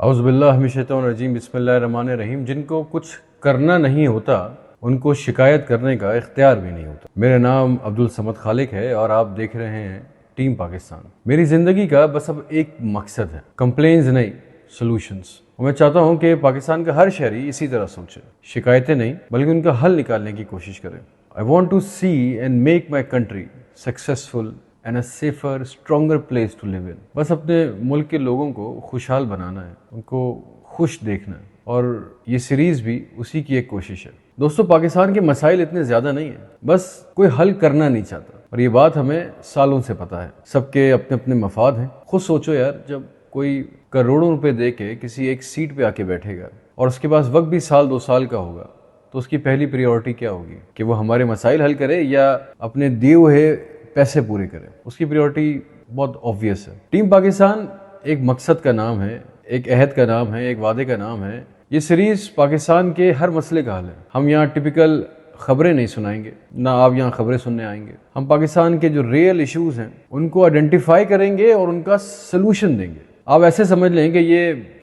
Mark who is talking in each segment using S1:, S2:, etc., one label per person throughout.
S1: औज़ुबिल्लाहि मिनश्शैतानिर्रजीम बिस्मिल्लाहिर्रहमानिर्रहीम। जिनको कुछ करना नहीं होता उनको शिकायत करने का इख्तियार भी नहीं होता। मेरा नाम अब्दुल समद खालिक है और आप देख रहे हैं टीम पाकिस्तान। मेरी ज़िंदगी का बस अब एक मकसद है, कंप्लेंट्स नहीं, सॉल्यूशंस। और मैं चाहता हूं कि पाकिस्तान का हर शहरी इसी तरह सोचे, शिकायतें नहीं बल्कि उनका हल निकालने की कोशिश करे। I want to see and make my country successful and a safer stronger place to live in. बस अपने मुल्क के लोगों को खुशहाल बनाना है, उनको खुश देखना है, और ये सीरीज़ भी उसी की एक कोशिश है। दोस्तों, पाकिस्तान के मसाइल इतने ज़्यादा नहीं है, बस कोई हल करना नहीं चाहता, और ये बात हमें सालों से पता है। सबके अपने अपने मफाद हैं। खुद सोचो यार, जब कोई करोड़ों रुपए दे के किसी एक सीट पे आके बैठेगा और उसके पास वक्त भी साल 2 साल का होगा, तो उसकी पहली प्रायोरिटी क्या होगी कि वो हमारे मसाइल हल करे या अपने दिए हुए पैसे पूरे करें? उसकी प्रायोरिटी बहुत ऑब्वियस है। टीम पाकिस्तान एक मकसद का नाम है, एक अहद का नाम है, एक वादे का नाम है। ये सीरीज पाकिस्तान के हर मसले का हल है। हम यहाँ टिपिकल खबरें नहीं सुनाएंगे, ना आप यहाँ खबरें सुनने आएंगे। हम पाकिस्तान के जो रियल इश्यूज हैं उनको आइडेंटिफाई करेंगे और उनका सलूशन देंगे। आप ऐसे समझ लें कि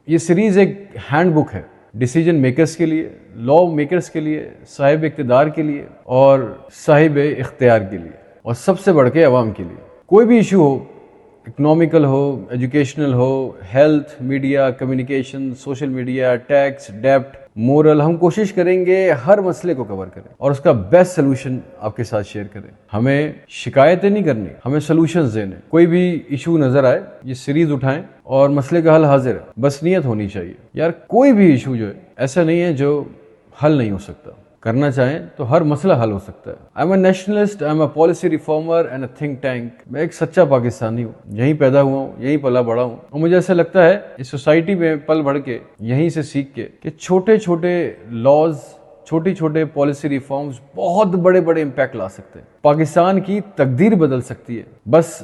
S1: ये सीरीज एक हैंडबुक है डिसीजन मेकर्स के लिए, लॉ मेकर्स के लिए, साहिब इख्तिदार के लिए और साहिब इख्तियार के लिए, और सबसे बढ़ के अवाम के लिए। कोई भी इशू हो, इकोनॉमिकल हो, एजुकेशनल हो, health, media, communication, social media, tax, डेप्ट, मोरल, हम कोशिश करेंगे हर मसले को कवर करें और उसका बेस्ट सोल्यूशन आपके साथ शेयर करें। हमें शिकायतें नहीं करनी, हमें सोल्यूशंस देने। कोई भी इशू नजर आए, ये सीरीज उठाएं और मसले का हल हाजिर है। बस नीयत होनी चाहिए यार। कोई भी इशू जो है ऐसा नहीं है जो हल नहीं हो सकता। करना चाहें तो हर मसला हल हो सकता है। I am a nationalist, I am a policy reformer and a think tank. मैं एक सच्चा पाकिस्तानी हूँ, यहीं पैदा हुआ हूँ, यहीं पला बड़ा हूँ, और मुझे ऐसा लगता है इस सोसाइटी में पल बढ़ के, यहीं से सीख के कि छोटे छोटे लॉज, छोटे छोटे पॉलिसी रिफॉर्म्स बहुत बड़े बड़े इम्पैक्ट ला सकते हैं, पाकिस्तान की तकदीर बदल सकती है। बस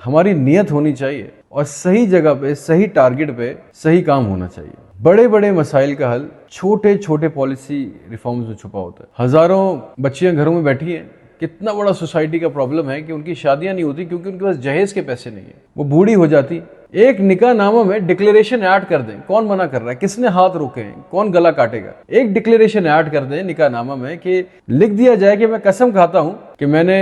S1: हमारी नीयत होनी चाहिए और सही जगह पे, सही टारगेट पे सही काम होना चाहिए। बड़े बड़े मसाइल का हल छोटे छोटे पॉलिसी रिफॉर्म्स में छुपा होता है। हजारों बच्चियां घरों में बैठी हैं। कितना बड़ा सोसाइटी का प्रॉब्लम है कि उनकी शादियां नहीं होती क्योंकि उनके पास जहेज के पैसे नहीं है। वो बूढ़ी हो जाती। एक निकाह नामा में डिक्लेरेशन ऐड कर दें, कौन मना कर रहा है? किसने हाथ रोके हैं? कौन गला काटेगा? एक डिक्लेरेशन ऐड कर दें निकाह नामा में कि लिख दिया जाए कि मैं कसम खाता हूं कि मैंने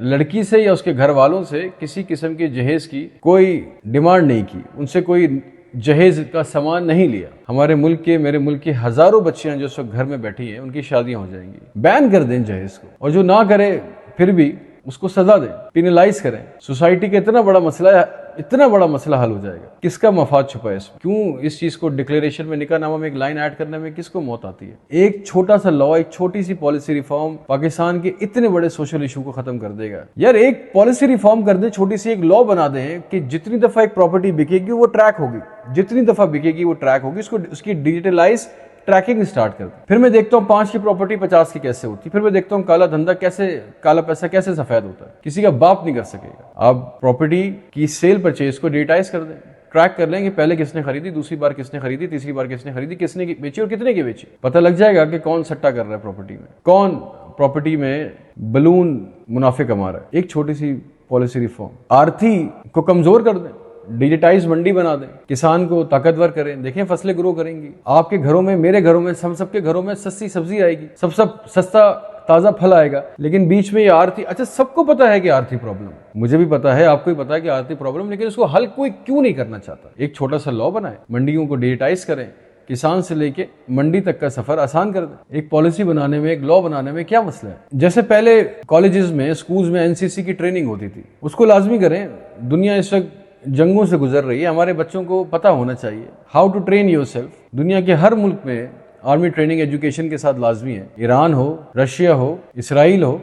S1: लड़की से या उसके घर वालों से किसी किस्म के जहेज की कोई डिमांड नहीं की, उनसे कोई जहेज का सामान नहीं लिया। हमारे मुल्क के, मेरे मुल्क की हजारों बच्चियां जो इस वक्त घर में बैठी हैं, उनकी शादियां हो जाएंगी। बैन कर दें जहेज को, और जो ना करे फिर भी उसको सजा दें, पिनलाइज करें। सोसाइटी का इतना बड़ा मसला है, इतना बड़ा मसला हल हो जाएगा। किसका मफाद छुपा है इसमें? क्यों इस चीज को डिक्लेरेशन में, निकाहनामा में एक लाइन ऐड करने में किसको मौत आती है? एक छोटा सा लॉ, एक छोटी सी पॉलिसी रिफॉर्म पाकिस्तान के इतने बड़े सोशल इशू को खत्म कर देगा। यार, एक पॉलिसी रिफॉर्म कर दें, छोटी सी एक लॉ बना दें कि जितनी दफा एक प्रॉपर्टी बिकेगी वो ट्रैक होगी, जितनी दफा बिकेगी वो ट्रैक होगी, उसकी डिजिटलाइज ट्रैकिंग स्टार्ट कर दे। फिर मैं देखता हूँ 5 की प्रॉपर्टी 50 की कैसे होती। फिर मैं देखता हूँ काला धंधा कैसे, काला पैसा कैसे सफेद होता है। किसी का बाप नहीं कर सकेगा। आप प्रॉपर्टी की सेल परचेज को डिजिटाइज कर दें, ट्रैक कर लें कि पहले किसने खरीदी, दूसरी बार किसने खरीदी, तीसरी बार किसने खरीदी, किसने बेची और कितने की बेची। पता लग जाएगा कि कौन सट्टा कर रहा है प्रॉपर्टी में, कौन प्रॉपर्टी में बलून मुनाफे कमा रहा है। एक छोटी सी पॉलिसी रिफॉर्म। आरती को कमजोर कर दें, डिजिटाइज मंडी बना दें, किसान को ताकतवर करें। देखें, फसलें ग्रो करेंगी। आपके घरों में, मेरे घरों में, हम सबके घरों में सस्ती सब्जी आएगी, सब सस्ता ताजा फल आएगा। लेकिन बीच में ये आरती, अच्छा सबको पता है कि आरती प्रॉब्लम, मुझे भी पता है, आपको भी पता है कि आरती प्रॉब्लम, लेकिन उसको हल कोई क्यों नहीं करना चाहता? एक छोटा सा लॉ बनाए, मंडियों को डिजिटाइज करें, किसान से लेके मंडी तक का सफर आसान कर दें। एक पॉलिसी बनाने में, एक लॉ बनाने में क्या मसला है? जैसे पहले कॉलेजेस में, स्कूल्स में एनसीसी की ट्रेनिंग होती थी, उसको लाजमी करें। दुनिया इस वक्त जंगों से गुजर रही है, हमारे बच्चों को पता होना चाहिए हाउ टू ट्रेन योरसेल्फ। दुनिया के हर मुल्क में आर्मी ट्रेनिंग एजुकेशन के साथ लाजमी है। ईरान हो, रशिया हो, इसराइल हो,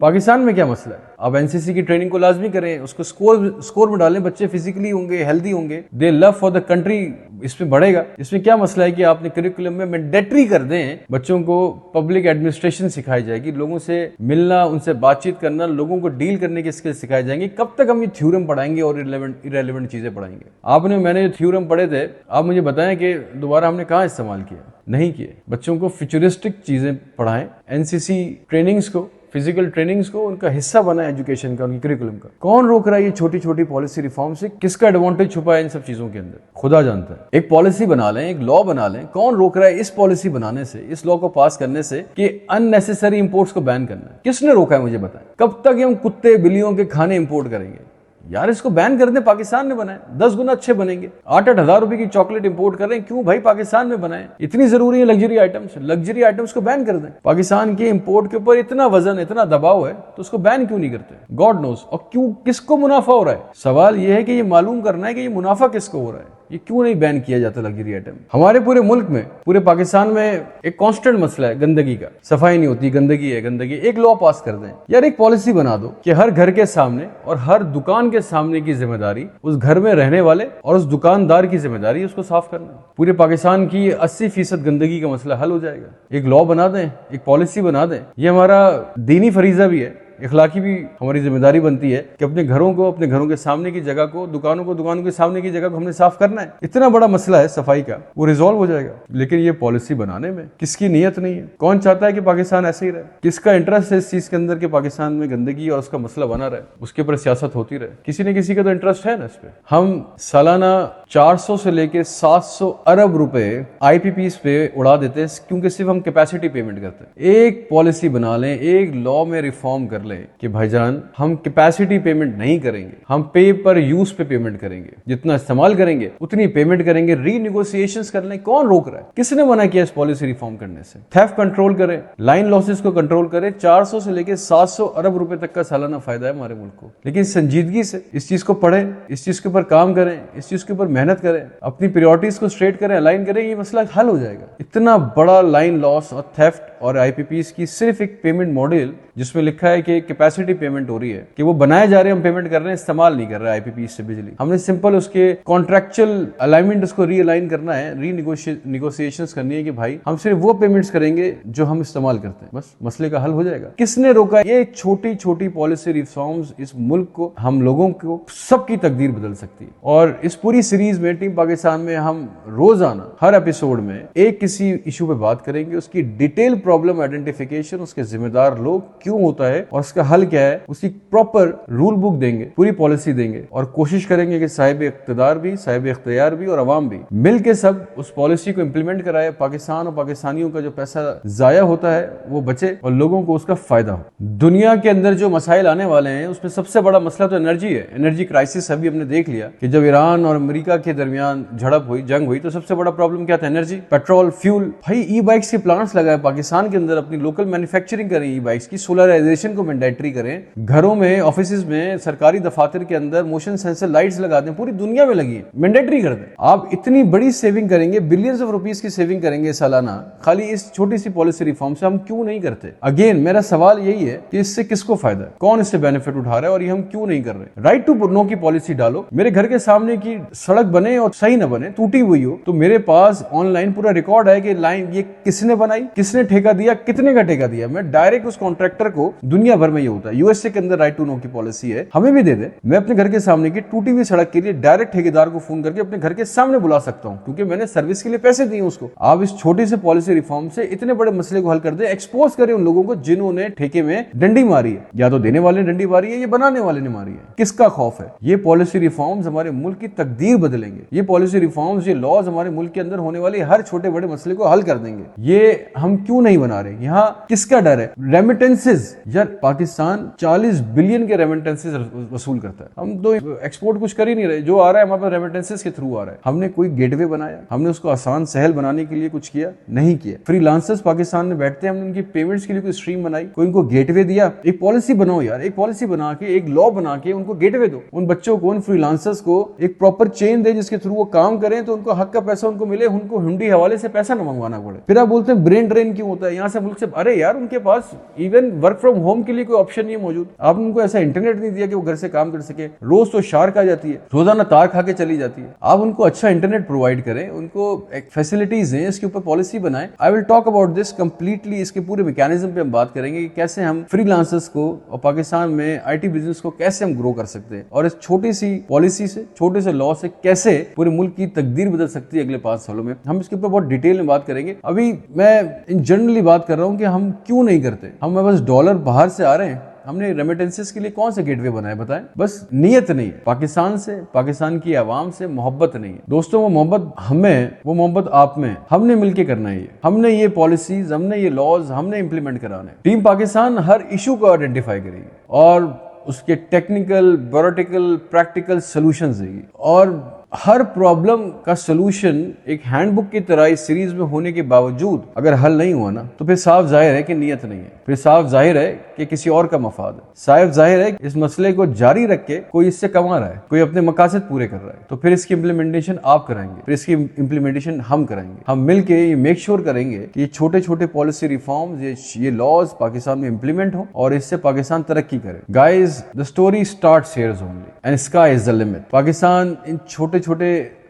S1: पाकिस्तान में क्या मसला है? आप एनसीसी की ट्रेनिंग को लाजमी करें, उसको स्कोर में डालें। बच्चे फिजिकली होंगे, हेल्दी होंगे, दे लव फॉर द कंट्री, इसमें बढ़ेगा। इसमें क्या मसला है कि आपने करिकुलम में मैंडेटरी कर दें, बच्चों को पब्लिक एडमिनिस्ट्रेशन सिखाई जाएगी, लोगों से मिलना, उनसे बातचीत करना, लोगों को डील करने की स्किल सिखाई जाएंगी। कब तक हम ये थ्योरम पढ़ाएंगे और इरेलेवेंट चीजें पढ़ाएंगे? मैंने जो थ्योरम पढ़े थे, आप मुझे बताएं कि दोबारा हमने कहाँ इस्तेमाल किया? नहीं किए। बच्चों को फ्यूचरिस्टिक चीजें पढ़ाएं। एनसीसी ट्रेनिंग्स को फिजिकल ट्रेनिंग्स को उनका हिस्सा बनाए एजुकेशन का, उनकी करिकुलम का। कौन रोक रहा है ये छोटी छोटी पॉलिसी रिफॉर्म से? किसका एडवांटेज छुपा है इन सब चीजों के अंदर? खुदा जानता है। एक पॉलिसी बना लें, एक लॉ बना लें, कौन रोक रहा है इस पॉलिसी बनाने से, इस लॉ को पास करने से कि अननेसेसरी इंपोर्ट्स को बैन करना है? किसने रोका है मुझे बताएं। कब तक हम कुत्ते बिल्लियों के खाने इंपोर्ट करेंगे? यार इसको बैन कर दें, पाकिस्तान में बनाए, 10 गुना अच्छे बनेंगे। 8-8 हजार रुपए की चॉकलेट इंपोर्ट कर रहे हैं, क्यों भाई पाकिस्तान में बनाए? इतनी जरूरी है लग्जरी आइटम्स को बैन कर दें। पाकिस्तान के इंपोर्ट के ऊपर इतना वजन, इतना दबाव है, तो उसको बैन क्यों नहीं करते? God knows. और क्यों, किसको मुनाफा हो रहा है? सवाल यह है कि ये मालूम करना है कि ये मुनाफा किसको हो रहा है, ये क्यों नहीं बैन किया जाता लग्जरी आइटम? हमारे पूरे मुल्क में, पूरे पाकिस्तान में एक कांस्टेंट मसला है गंदगी का। सफाई नहीं होती, गंदगी है, गंदगी। एक लॉ पास कर दें यार, एक पॉलिसी बना दो कि हर घर के सामने और हर दुकान के सामने की जिम्मेदारी उस घर में रहने वाले और उस दुकानदार की जिम्मेदारी उसको साफ करना है। पूरे पाकिस्तान की 80% गंदगी का मसला हल हो जाएगा। एक लॉ बना दें, एक पॉलिसी बना दें। ये हमारा दीनी फरीजा भी है, इखलाकी भी हमारी जिम्मेदारी बनती है कि अपने घरों को, अपने घरों के सामने की जगह को, दुकानों को, दुकानों के सामने की जगह को हमने साफ करना है। इतना बड़ा मसला है सफाई का, वो रिजॉल्व हो जाएगा। लेकिन ये पॉलिसी बनाने में किसकी नीयत नहीं है? कौन चाहता है कि पाकिस्तान ऐसे ही रहे? किसका इंटरेस्ट है इस चीज के अंदर कि पाकिस्तान में गंदगी और उसका मसला बना रहे, उसके ऊपर सियासत होती रहे? किसी न किसी का तो इंटरेस्ट है ना इस पे। हम सालाना 400 से लेके 700 अरब रुपए IPPs पे उड़ा देते हैं, क्योंकि सिर्फ हम कैपेसिटी पेमेंट करते हैं। एक पॉलिसी बना लें, एक लॉ में रिफॉर्म कर लें कि भाईजान हम कैपेसिटी पेमेंट नहीं करेंगे, हम पे पर यूज पे पेमेंट करेंगे, जितना इस्तेमाल करेंगे उतनी पेमेंट करेंगे। रीनिगोशिएशंस कर लें। कौन रोक रहा है? किसने मना किया इस पॉलिसी रिफॉर्म करने से? थेफ्ट कंट्रोल करें, लाइन लॉसेस को कंट्रोल करें। 400 से लेके 700 अरब रुपए तक का सालाना फायदा है हमारे मुल्क को। लेकिन संजीदगी से इस चीज को पढ़ें, इस चीज के ऊपर काम करें, इस चीज के ऊपर मेहनत करें, अपनी प्रायोरिटीज को स्ट्रेट करें, अलाइन करें, ये मसला हल हो जाएगा। इतना बड़ा लाइन लॉस और थेफ्ट और IPPs की सिर्फ एक पेमेंट मॉडल जिसमें लिखा है कि कैपेसिटी पेमेंट हो रही है, कि वो बनाए जा रहे हैं, हम पेमेंट कर रहे हैं, इस्तेमाल नहीं कर रहे हैं IPPs से बिजली। हमने सिंपल उसके कॉन्ट्रेक्चुअल अलाइनमेंट उसको रीअलाइन करना है, रीनिगोशिएशंस करनी है कि भाई हम सिर्फ वो पेमेंट्स करेंगे जो हम इस्तेमाल करते हैं, बस मसले का हल हो जाएगा। किसने रोका? ये छोटी छोटी पॉलिसी रिफॉर्म्स इस मुल्क को, हम लोगों को, सबकी तकदीर बदल सकती है। और इस पूरी सीरीज में टीम पाकिस्तान में हम रोजाना हर एपिसोड में एक किसी इशू पे बात करेंगे, उसकी डिटेल प्रॉब्लम आइडेंटिफिकेशन, उसके जिम्मेदार लोग क्यों होता है और उसका हल क्या है, उसकी प्रॉपर रूल बुक देंगे, पूरी पॉलिसी देंगे और कोशिश करेंगे कि साहिब इख्तियार भी, साहिब इख्तियार भी और अवाम भी मिलकर सब उस पॉलिसी को इंप्लीमेंट कराए। पाकिस्तान और पाकिस्तानियों का जो पैसा जाया होता है वो बचे और लोगों को उसका फायदा हो। दुनिया के अंदर जो मसाइल आने वाले हैं उसमें सबसे बड़ा मसला तो एनर्जी है। एनर्जी क्राइसिस अभी हमने देख लिया कि जब ईरान और अमेरिका के दरमियान झड़प हुई, जंग हुई, तो सबसे बड़ा प्रॉब्लम क्या था? Energy, petrol, fuel. भाई ई-बाइक्स के प्लांट्स लगाए पाकिस्तान के अंदर, अपनी लोकल मैन्युफैक्चरिंग करें ई-बाइक्स की, सोलराइजेशन को मैंडेटरी करें, घरों में, ऑफिसेज में, सरकारी दफातर के अंदर मोशन सेंसर लाइट्स लगा दें, पूरी दुनिया में लगी है, मैंडेटरी कर दें। आप इतनी बड़ी सेविंग करेंगे, बिलियंस ऑफ रुपीस की सेविंग करेंगे सालाना, खाली इस छोटी सी पॉलिसी रिफॉर्म से। हम क्यों नहीं करते? अगेन मेरा सवाल यही है कि इससे किसको फायदा है, कौन इससे बेनिफिट उठा रहा है और ये हम क्यों नहीं कर रहे? राइट टू नो की पॉलिसी डालो। मेरे घर के सामने की सड़क बने और सही ना बने, टूटी हुई हो, तो मेरे पास ऑनलाइन पूरा रिकॉर्ड है कि लाइन ये किसने बनाई, किसने ठेका दिया, कितने का ठेका दिया। मैं डायरेक्ट उस कॉन्ट्रैक्टर को, दुनिया भर में ये होता है, USA के अंदर राइट टू नो की पॉलिसी है, हमें भी दे दे। मैं अपने घर के सामने की टूटी हुई सड़क के लिए डायरेक्ट ठेकेदार को फोन करके अपने घर के सामने बुला सकता हूं, क्योंकि मैंने सर्विस के लिए पैसे दिए उसको। आप इस छोटी से पॉलिसी रिफॉर्म से इतने बड़े मसले को हल कर दे, एक्सपोज करें उन लोगों को जिन्होंने ठेके में डंडी मारी है। या तो देने वाले ने डंडी मारी है, ये बनाने वाले ने मारी है। किसका खौफ है? ये पॉलिसी रिफॉर्म्स हमारे मुल्क की तकदीर बदलेंगे। ये पॉलिसी रिफॉर्म्स, ये लॉज हमारे मुल्क के अंदर होने वाले हर छोटे बड़े मसले को हल कर देंगे। ये हम क्यों नहीं बना रहे? यहाँ किसका डर है? रेमिटेंसेस। यार पाकिस्तान 40 बिलियन के रेमिटेंसेस वसूल करता है। हम तो एक्सपोर्ट कुछ कर ही नहीं रहे, जो आ रहा है हमारे पास रेमिटेंसेस के थ्रू आ रहा है। हमने कोई गेटवे बनाया? हमने उसको आसान सहल बनाने के लिए कुछ किया? नहीं किया। फ्रीलांसर्स पाकिस्तान में बैठते हैं, हमने उनकी पेमेंट्स के लिए कोई स्ट्रीम बनाई, कोई उनको गेटवे दिया? एक पॉलिसी बनाओ यार, एक पॉलिसी बना के, एक लॉ बना के उनको गेटवे दो। उन बच्चों को, उन फ्रीलांसर्स को एक प्रॉपर चेन दे जिसके थ्रू वो काम करें, तो उनको हक का पैसा उनको मिले, उनको हुंडी हवाले से पैसा न मंगवाना पड़े। फिर आप बोलते हैं ब्रेन ड्रेन क्यों होता है यहाँ से मुल्क से? अरे यार उनके पास इवन वर्क फ्रॉम होम के लिए कोई ऑप्शन नहीं है मौजूद। आपने उनको ऐसा इंटरनेट नहीं दिया कि वो घर से काम कर सके। रोज तो शार्क आ जाती है, रोजाना तार खा के चली जाती है। आप उनको अच्छा इंटरनेट प्रोवाइड करें, उनको एक फैसिलिटीज दें, इसके ऊपर पॉलिसी बनाएं। I will talk about this completely. इसके पूरे मैकेनिज्म पे हम बात करेंगे कि कैसे हम फ्रीलांसर्स को और पाकिस्तान में IT बिजनेस को कैसे हम ग्रो कर सकते हैं, और इस छोटी सी पॉलिसी से, छोटे से लॉ से कैसे पूरे मुल्क की तकदीर बदल सकती है अगले 5 सालों में। हम इसके ऊपर बहुत डिटेल में बात करेंगे। अभी मैं इन जनरली बात कर रहा हूं कि हम क्यों नहीं करते। हमें बस डॉलर बाहर से आ रहे हैं, हमने रेमिटेंसेस के लिए कौन से गेटवे बनाए बताएं? बस नीयत नहीं है, पाकिस्तान से, पाकिस्तान की आवाम से मोहब्बत नहीं है। दोस्तों वो मोहब्बत हमें, वो मोहब्बत आप में, हमने मिलके करना है। हमने ये पॉलिसीज, हमने ये लॉज हमने इंप्लीमेंट कराने। टीम पाकिस्तान हर इशू को आइडेंटिफाई करेगी और उसके टेक्निकल, ब्यूरोक्रेटिकल, प्रैक्टिकल सॉल्यूशंस देगी और हर प्रॉब्लम का सलूशन एक हैंडबुक की तरह इस सीरीज में होने के बावजूद अगर हल नहीं हुआ ना, तो फिर साफ जाहिर है कि नीयत नहीं है, फिर साफ जाहिर है कि किसी और का मफाद है, साफ जाहिर है कि इस मसले को जारी रख के कोई इससे कमा रहा है, कोई अपने मकासद पूरे कर रहा है। तो फिर इसकी इंप्लीमेंटेशन आप कराएंगे, फिर इसकी इंप्लीमेंटेशन हम कराएंगे। हम मिलके ये मेक श्योर करेंगे कि ये छोटे छोटे पॉलिसी रिफॉर्म्स, ये लॉज पाकिस्तान में इंप्लीमेंट हो और इससे पाकिस्तान तरक्की करे। Guys, the story starts here only and sky is the limit. Pakistan इन छोटे छोटे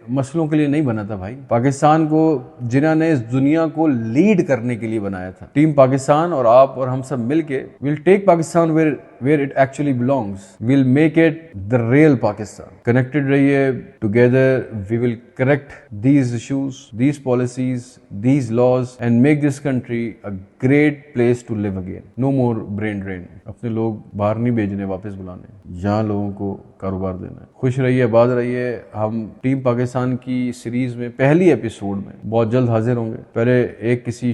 S1: मसलों के लिए नहीं बना था भाई। पाकिस्तान को जिन्होंने इस दुनिया को लीड करने के लिए बनाया था। टीम पाकिस्तान और आप और हम सब मिलके will take Pakistan where it actually belongs. We'll make it the real Pakistan. Connected रहिए, together we will correct these issues, these policies, these laws and make this country a great place to live again. No more brain drain. अपने लोग बाहर नहीं भेजने, वापस बुलाने, यहाँ लोगों को कारोबार देना है। खुश रहिए, आबाद रहिए। हम टीम पाकिस्तान की सीरीज में पहली एपिसोड में बहुत जल्द हाजिर होंगे। पहले एक किसी